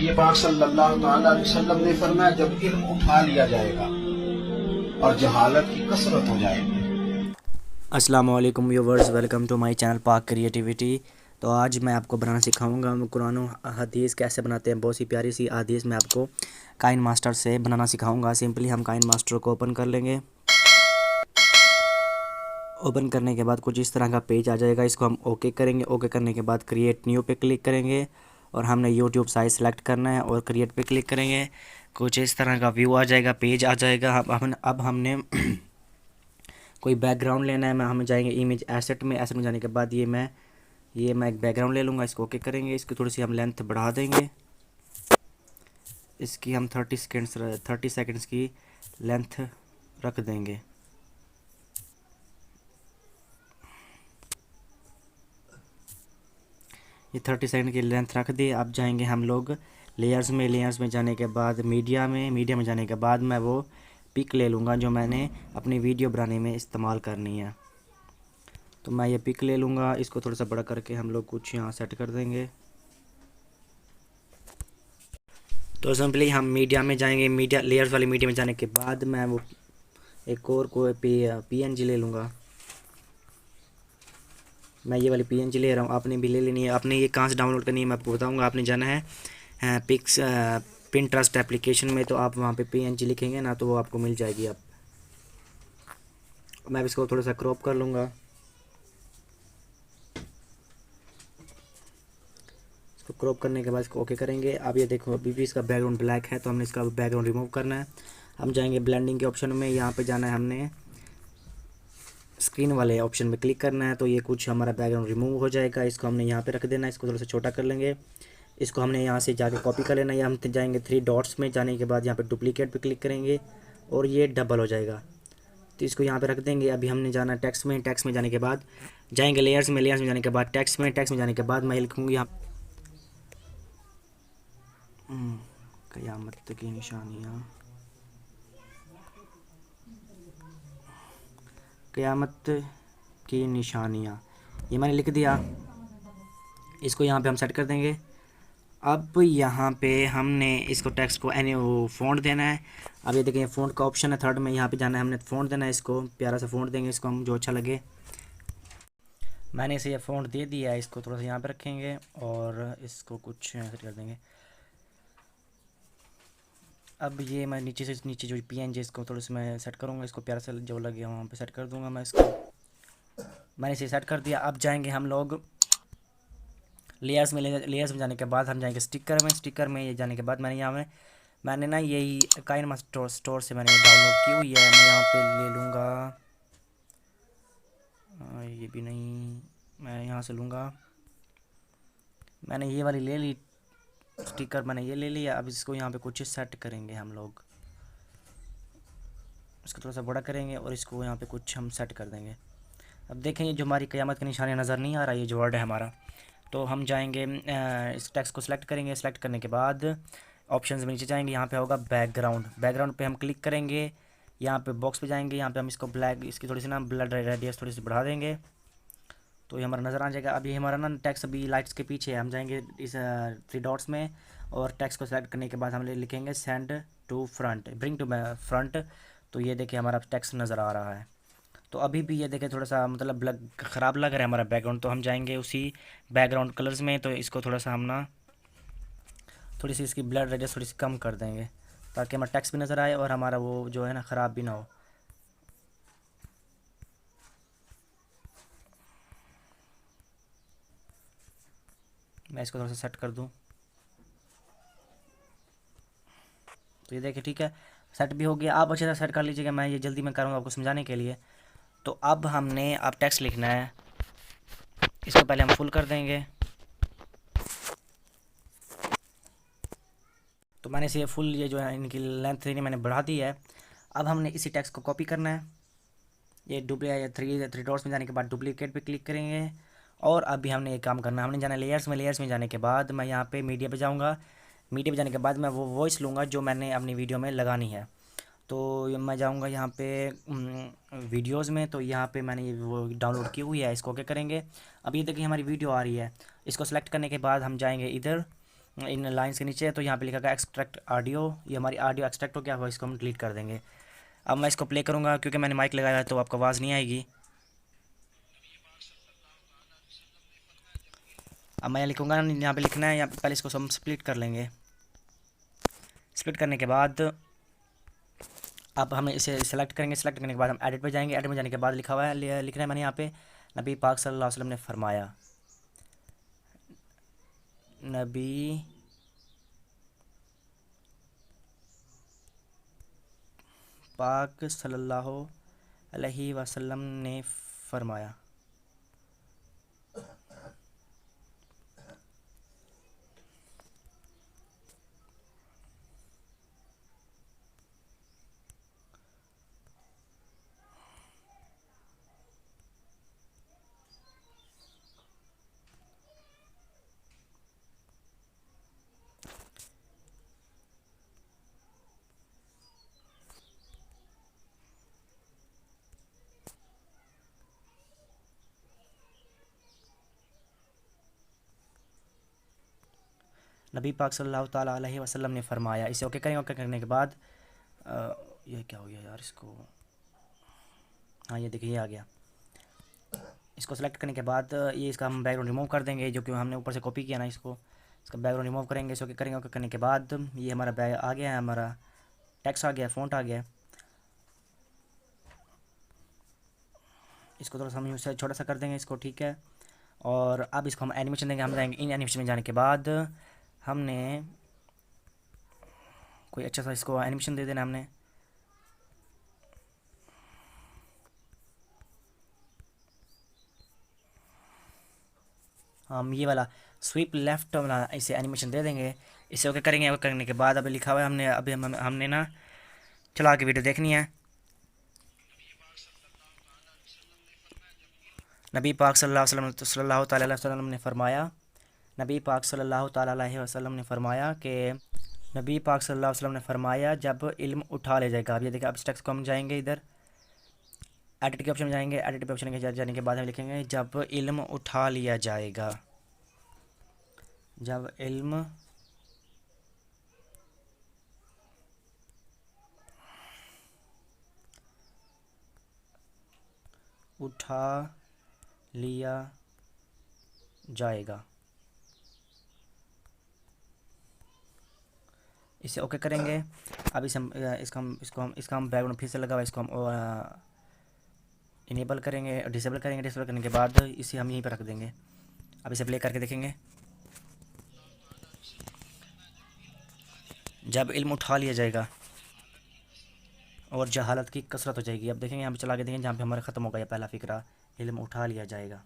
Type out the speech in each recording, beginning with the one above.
नबी पाक सल्लल्लाहु अलैहि वसल्लम ने फरमाया, जब इल्म उठा लिया जाएगा और जहालत की कसरत हो जाएगी। अस्सलाम वालेकुम viewers, welcome to my channel Pak Creativity. तो आज मैं आपको बनाना सिखाऊंगा कुरान और हदीस कैसे बनाते हैं। बहुत सी प्यारी सी हदीस मैं आपको काइन मास्टर से बनाना सिखाऊंगा। सिंपली हम काइन मास्टर को ओपन कर लेंगे। ओपन करने के बाद कुछ इस तरह का पेज आ जाएगा। इसको हम ओके करेंगे। ओके करने के बाद क्रिएट न्यू पे क्लिक करेंगे और हमने यूट्यूब साइज सेलेक्ट करना है और क्रिएट पे क्लिक करेंगे। कुछ इस तरह का व्यू आ जाएगा, पेज आ जाएगा। अब हमने कोई बैकग्राउंड लेना है। हम जाएंगे इमेज एसेट में। एसेट में जाने के बाद ये मैं एक बैकग्राउंड ले लूँगा। इसको ओके करेंगे। इसकी थोड़ी सी हम लेंथ बढ़ा देंगे। इसकी हम 30 सेकेंड्स की लेंथ रख देंगे। ये 30 सेकंड की लेंथ रख दी। अब जाएंगे हम लोग लेयर्स में। लेयर्स में जाने के बाद मीडिया में जाने के बाद मैं वो पिक ले लूँगा जो मैंने अपनी वीडियो बनाने में इस्तेमाल करनी है। तो मैं ये पिक ले लूँगा। इसको थोड़ा सा बड़ा करके हम लोग कुछ यहाँ सेट कर देंगे। तो सिंपली हम मीडिया में जाएंगे। मीडिया लेयर्स वाली मीडिया में जाने के बाद मैं वो एक और कोई PNG ले लूँगा। मैं ये वाली PNG ले रहा हूँ। आपने भी ले लेनी है। आपने ये कहाँ से डाउनलोड करनी है मैं आपको बताऊँगा। आपने जाना है पिंटरेस्ट एप्लीकेशन में। तो आप वहाँ पे PNG लिखेंगे ना तो वो आपको मिल जाएगी। अब मैं इसको थोड़ा सा क्रॉप कर लूँगा। इसको क्रॉप करने के बाद इसको ओके करेंगे। अब ये देखो अभी भी इसका बैकग्राउंड ब्लैक है तो हमने इसका बैकग्राउंड रिमूव करना है। हम जाएंगे ब्लेंडिंग के ऑप्शन में। यहाँ पे जाना है, हमने स्क्रीन वाले ऑप्शन में क्लिक करना है। तो ये कुछ हमारा बैकग्राउंड रिमूव हो जाएगा। इसको हमने यहाँ पे रख देना है। इसको थोड़ा सा छोटा कर लेंगे। इसको हमने यहाँ से जाके कॉपी कर लेना है। हम जाएंगे 3 डॉट्स में। जाने के बाद यहाँ पे डुप्लीकेट पे क्लिक करेंगे और ये डबल हो जाएगा। तो इसको यहाँ पे रख देंगे। अभी हमने जाना टेक्स्ट में। टेक्स्ट में जाने के बाद जाएंगे लेयर्स में। लेयर्स में जाने के बाद टेक्स्ट में जाने के बाद मैं लिखूँगी यहाँ क़यामत की निशानियाँ। क़यामत की निशानियाँ ये मैंने लिख दिया। इसको यहाँ पे हम सेट कर देंगे। अब यहाँ पे हमने इसको टेक्स्ट को वो फ़ॉन्ट देना है। अब ये देखें फ़ॉन्ट का ऑप्शन है थर्ड में। यहाँ पे जाना है, हमने फ़ॉन्ट देना है। इसको प्यारा सा फ़ॉन्ट देंगे। इसको हम जो अच्छा लगे। मैंने इसे ये फ़ॉन्ट दे दिया है। इसको थोड़ा सा यहाँ पे रखेंगे और इसको कुछ सेट कर देंगे। अब ये मैं नीचे से नीचे जो PNG इसको थोड़ा सा मैं सेट करूँगा। इसको प्यारा सा जो लगे वहाँ पे सेट कर दूँगा मैं इसको। मैंने इसे सेट कर दिया। अब जाएंगे हम लोग लेयर्स में। लेयर्स में जाने के बाद हम जाएंगे स्टिकर में। स्टिकर में ये जाने के बाद मैंने ना यही काइन मास्टर स्टोर से मैंने डाउनलोड की हुई है। मैं यहाँ पे ले लूँगा। ये भी नहीं, मैं यहाँ से लूँगा। मैंने ये वाली ले ली स्टिकर, मैंने ये ले लिया। अब इसको यहाँ पे कुछ सेट करेंगे हम लोग। इसको थोड़ा सा बड़ा करेंगे और इसको यहाँ पे कुछ हम सेट कर देंगे। अब देखेंगे जो हमारी क़यामत की निशानी नज़र नहीं आ रहा, ये जो वर्ड है हमारा। तो हम जाएंगे इस टेक्स्ट को सिलेक्ट करेंगे। सेलेक्ट करने के बाद ऑप्शंस में नीचे जाएंगे। यहाँ पे होगा बैकग्राउंड। बैकग्राउंड पे हम क्लिक करेंगे। यहाँ पे बॉक्स पे जाएंगे। यहाँ पे हम इसको ब्लैक, इसकी थोड़ी सी ना ब्लड रेडियस थोड़ी सी बढ़ा देंगे तो ये हमारा नज़र आ जाएगा। अभी हमारा ना टेक्स्ट अभी लाइट्स के पीछे है। हम जाएंगे इस 3 डॉट्स में और टेक्स्ट को सेलेक्ट करने के बाद हम लिखेंगे send to front, bring to front. तो ये देखिए हमारा टेक्स्ट नज़र आ रहा है। तो अभी भी ये देखें थोड़ा सा मतलब ख़राब लग रहा है हमारा बैकग्राउंड। तो हम जाएंगे उसी बैकग्राउंड कलर्स में। तो इसको थोड़ा सा हम ना थोड़ी सी इसकी ब्लड रेडियस थोड़ी सी कम कर देंगे ताकि हमारा टेक्स्ट भी नज़र आए और हमारा वो जो है ना ख़राब भी ना हो। मैं इसको थोड़ा सा सेट कर दूं। तो ये देखिए ठीक है, सेट भी हो गया। आप अच्छे से सेट कर लीजिएगा। मैं ये जल्दी में करूँगा आपको समझाने के लिए। तो अब हमने अब टेक्स्ट लिखना है। इसको पहले हम फुल कर देंगे। तो मैंने इसे फुल ये जो है इनकी लेंथ मैंने बढ़ा दी है। अब हमने इसी टेक्स्ट को कॉपी करना है। ये थ्री डॉट्स में जाने के बाद डुप्लीकेट पे क्लिक करेंगे और अभी हमने ये काम करना है। हमने जाना लेयर्स में। लेयर्स में जाने के बाद मैं यहाँ पे मीडिया पे जाऊँगा। मीडिया पे जाने के बाद मैं वो वॉइस लूँगा जो मैंने अपनी वीडियो में लगानी है। तो मैं जाऊँगा यहाँ पे वीडियोज़ में। तो यहाँ पे मैंने वो डाउनलोड की हुई है। इसको ओके करेंगे। अब ये देखिए हमारी वीडियो आ रही है। इसको सेलेक्ट करने के बाद हम जाएंगे इधर इन लाइंस के नीचे, तो यहाँ पे लिखा गया एक्सट्रैक्ट ऑडियो। ये हमारी ऑडियो एक्सट्रैक्ट हो गया हुआ, इसको हम डिलीट कर देंगे। अब मैं इसको प्ले करूँगा, क्योंकि मैंने माइक लगाया है तो आपको आवाज़ नहीं आएगी। अब मैं लिखूँगा, यहाँ पे लिखना है, यहाँ पे पहले इसको हम स्प्लिट कर लेंगे। स्प्लिट करने के बाद अब हम इसे सेलेक्ट करेंगे। सेलेक्ट करने के बाद हम एडिट पे जाएंगे। एडिट में जाने के बाद लिखा हुआ है, लिखना है मैंने यहाँ पे, नबी पाक सल्लल्लाहु अलैहि वसल्लम ने फरमाया। नबी पाक सल्लल्लाहु अलैहि वसल्लम ने फरमाया। नबी पाक सल्लल्लाहु ताला अलैहि वसल्लम ने फरमाया। इसे ओके करेंगे। ओके करने के बाद ये क्या हो गया यार, इसको, हाँ ये देखिए ये आ गया। इसको सेलेक्ट करने के बाद ये इसका हम बैकग्राउंड रिमूव कर देंगे, जो कि हमने ऊपर से कॉपी किया ना, इसको इसका बैकग्राउंड रिमूव करेंगे। इसे ओके करेंगे। ओके करने के बाद ये हमारा बैग आ गया है, हमारा टेक्स्ट आ गया, फ़ॉन्ट आ गया। इसको थोड़ा सा हम छोटा सा कर देंगे इसको, ठीक है। और अब इसको हम एनिमेशन देंगे। हम जाएंगे इन एनिमेशन में जाने के बाद हमने कोई अच्छा सा इसको एनिमेशन दे देना हमने। हम ये वाला स्वीप लेफ्ट वाला इसे एनिमेशन दे देंगे। इसे ओके करेंगे। ओके करने के बाद अभी लिखा हुआ है, हमने अभी हमने ना चला के वीडियो देखनी है। नबी पाक सल्लल्लाहु ताला अलैहि वसल्लम ने फरमाया। नबी पाक सल्लल्लाहु ताला अलैहि वसल्लम ने फरमाया कि नबी पाक सल्लल्लाहु अलैहि वसल्लम ने फरमाया, जब इल्म उठा ले जाएगा। अब ये देखिए, अब इस टेक्स्ट को हम जाएंगे, इधर एडिट के ऑप्शन में जाएंगे। एडिट के ऑप्शन के जाने के बाद हम लिखेंगे जब इल्म उठा लिया जाएगा। जब इल्म उठा लिया जाएगा। इसे ओके करेंगे। अब इसे इसका हम बैकग्राउंड फिर से लगा हुआ, इसको हम इनेबल करेंगे, डिसेबल करेंगे। डिसेबल करने के बाद इसे हम यहीं पर रख देंगे। अब इसे प्ले करके देखेंगे। जब इल्म उठा लिया जाएगा और जहालत की कसरत हो जाएगी। अब देखेंगे, यहाँ पे चला के देखेंगे जहाँ पे हमारा ख़त्म हो गया पहला फ़िक्रा, इल्म उठा लिया जाएगा।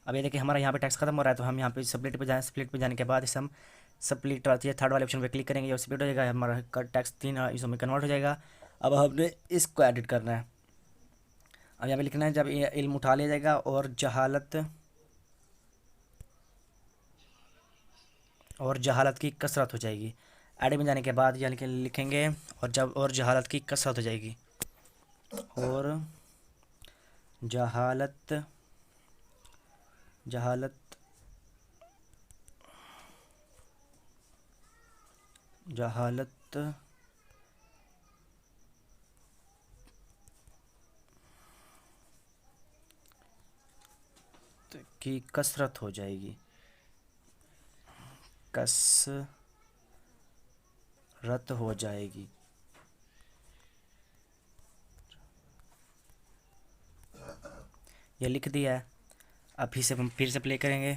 अब ये देखिए हमारा यहाँ पे टैक्स खत्म हो रहा है, तो हम यहाँ पे स्प्लिट पे जाएँ। स्प्लिट पे जाने के बाद इसे हम स्प्लिट आती है थर्ड वाले ऑप्शन पे क्लिक करेंगे और स्प्लिट हो जाएगा। हमारा टैक्स 3 हिस्सों में कन्वर्ट हो जाएगा। अब हमने इसको एडिट करना है। अब यहाँ पे लिखना है जब इल्म उठा लिया जाएगा और जहालत की कसरत हो जाएगी। एडिट में जाने के बाद यानी कि लिखेंगे और जहालत की कसरत हो जाएगी। और जहालत की कसरत हो जाएगी। कसरत हो जाएगी। ये लिख दिया है। अब फिर से प्ले करेंगे।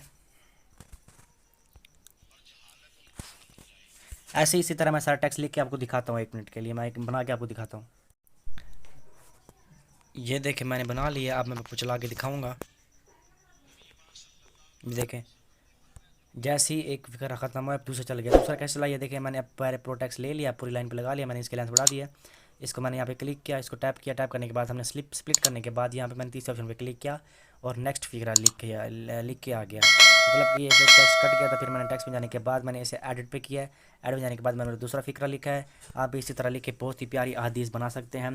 ऐसे इसी तरह मैं सारा टेक्स्ट लिख के आपको दिखाता हूँ। 1 मिनट के लिए मैं एक बना के आपको दिखाता हूँ। ये देखें मैंने बना लिया। अब मैं आपको चला के दिखाऊंगा। देखें जैसे ही एक फिक्र ख़त्म हुआ दूसरा चल गया। दूसरा कैसे चला, ये देखें मैंने अब पहले प्रोटेक्स ले लिया, पूरी लाइन पे लगा लिया। मैंने इसकी लेंथ बढ़ा दिया। इसको मैंने यहाँ पे क्लिक किया, इसको टैप किया। टैप करने के बाद हमने स्प्लिट करने के बाद यहाँ पे मैंने तीसरे ऑप्शन पे क्लिक किया और नेक्स्ट फिगर लिख के आ गया। मतलब कि ऐसे टेक्स्ट कट गया था, फिर मैंने टेक्स्ट में जाने के बाद मैंने इसे एडिट पे किया है। एडिट में जाने के बाद मैंने दूसरा फ़िक्रा लिखा है। आप भी इसी तरह लिख के बहुत ही प्यारी अहादीस बना सकते हैं।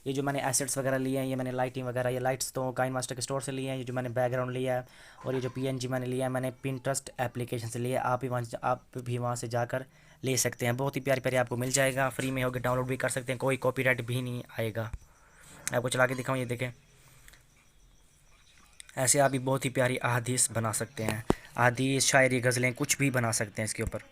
ये जो मैंने एसेट्स वगैरह लिए हैं, ये मैंने लाइटिंग वगैरह, ये लाइट्स तो काइन मास्टर के स्टोर से लिए हैं। ये जो मैंने बैकग्राउंड लिया है और ये जो PNG मैंने लिया है, मैंने पिंटरेस्ट एप्लीकेशन से लिया है। आप भी वहाँ से जाकर ले सकते हैं। बहुत ही प्यारी प्यारी आपको मिल जाएगा, फ्री में होगी, डाउनलोड भी कर सकते हैं, कोई कॉपीराइट भी नहीं आएगा। आपको चला के दिखाऊँ, ये देखें, ऐसे आप भी बहुत ही प्यारी अहादीस बना सकते हैं। अहादीस, शायरी, गज़लें कुछ भी बना सकते हैं इसके ऊपर।